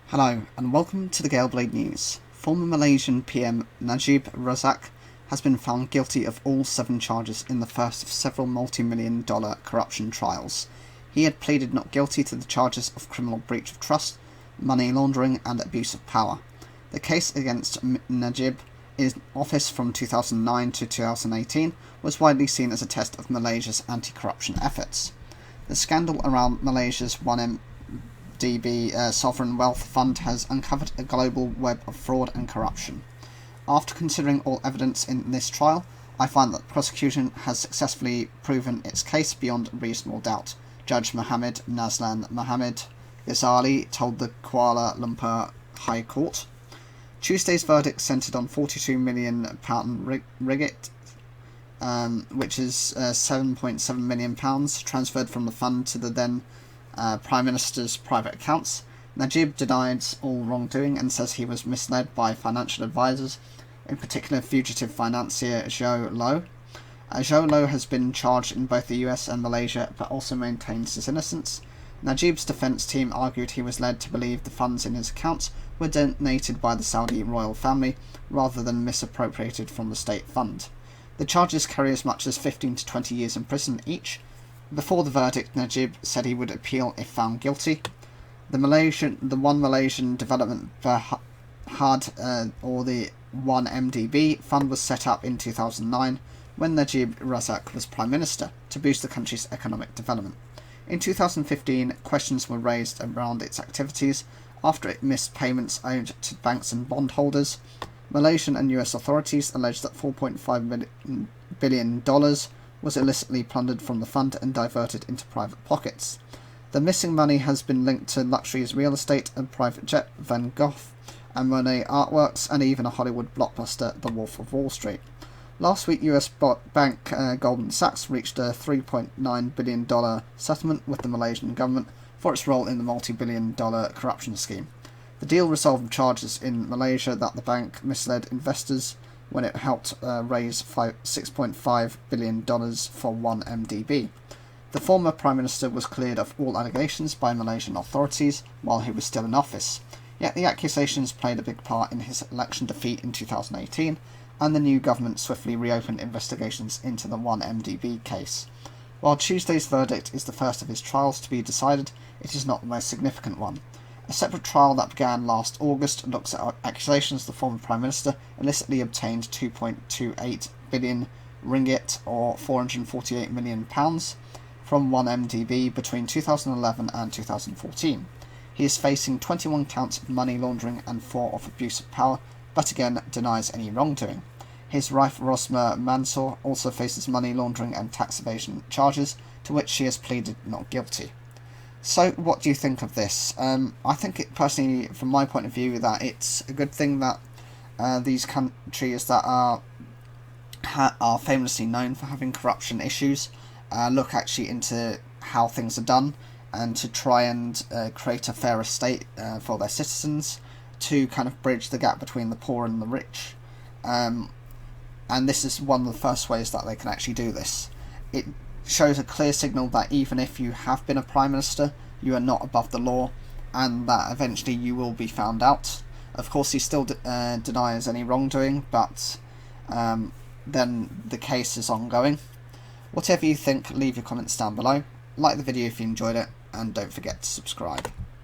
Hello and welcome to the Galeblade News. Former Malaysian PM Najib Razak has been found guilty of all 7 charges in the first of several multi-million-dollar corruption trials. He had pleaded not guilty to the charges of criminal breach of trust, money laundering and abuse of power. The case against Najib, in office from 2009 to 2018, was widely seen as a test of Malaysia's anti-corruption efforts. The scandal around Malaysia's 1MDB sovereign wealth fund has uncovered a global web of fraud and corruption. After considering all evidence in this trial, I find that the prosecution has successfully proven its case beyond reasonable doubt, Judge Mohammed Nazlan Mohammed Ghazali told the Kuala Lumpur High Court. Tuesday's verdict centred on £42 million ringgit, which is £7.7 million, transferred from the fund to the then Prime Minister's private accounts. Najib denies all wrongdoing and says he was misled by financial advisors, in particular fugitive financier Zhou Lo. Zhou Lo has been charged in both the US and Malaysia, but also maintains his innocence. Najib's defence team argued he was led to believe the funds in his accounts were donated by the Saudi royal family, rather than misappropriated from the state fund. The charges carry as much as 15 to 20 years in prison each. Before the verdict, Najib said he would appeal if found guilty. The One Malaysian Development Berhad, or the 1MDB fund, was set up in 2009 when Najib Razak was Prime Minister to boost the country's economic development. In 2015, questions were raised around its activities after it missed payments owed to banks and bondholders. Malaysian and US authorities alleged that $4.5 billion was illicitly plundered from the fund and diverted into private pockets. The missing money has been linked to luxuries real estate, a private jet, Van Gogh and Monet artworks, and even a Hollywood blockbuster, The Wolf of Wall Street. Last week, US bank Goldman Sachs reached a $3.9 billion settlement with the Malaysian government for its role in the multi-billion-dollar corruption scheme. The deal resolved charges in Malaysia that the bank misled investors when it helped raise $6.5 billion for 1MDB. The former Prime Minister was cleared of all allegations by Malaysian authorities while he was still in office, yet the accusations played a big part in his election defeat in 2018, and the new government swiftly reopened investigations into the 1MDB case. While Tuesday's verdict is the first of his trials to be decided, it is not the most significant one. A separate trial that began last August looks at accusations the former Prime Minister illicitly obtained 2.28 billion ringgit or £448 million from 1MDB between 2011 and 2014. He is facing 21 counts of money laundering and 4 of abuse of power, but again denies any wrongdoing. His wife Rosma Mansor also faces money laundering and tax evasion charges, to which she has pleaded not guilty. So what do you think of this? I think it personally, from my point of view, that it's a good thing that these countries that are famously known for having corruption issues look actually into how things are done and to try and create a fairer state for their citizens, to kind of bridge the gap between the poor and the rich. And this is one of the first ways that they can actually do this. It shows a clear signal that even if you have been a Prime Minister, you are not above the law, and that eventually you will be found out. Of course, he still denies any wrongdoing, but then the case is ongoing. Whatever you think, leave your comments down below. Like the video if you enjoyed it, and don't forget to subscribe.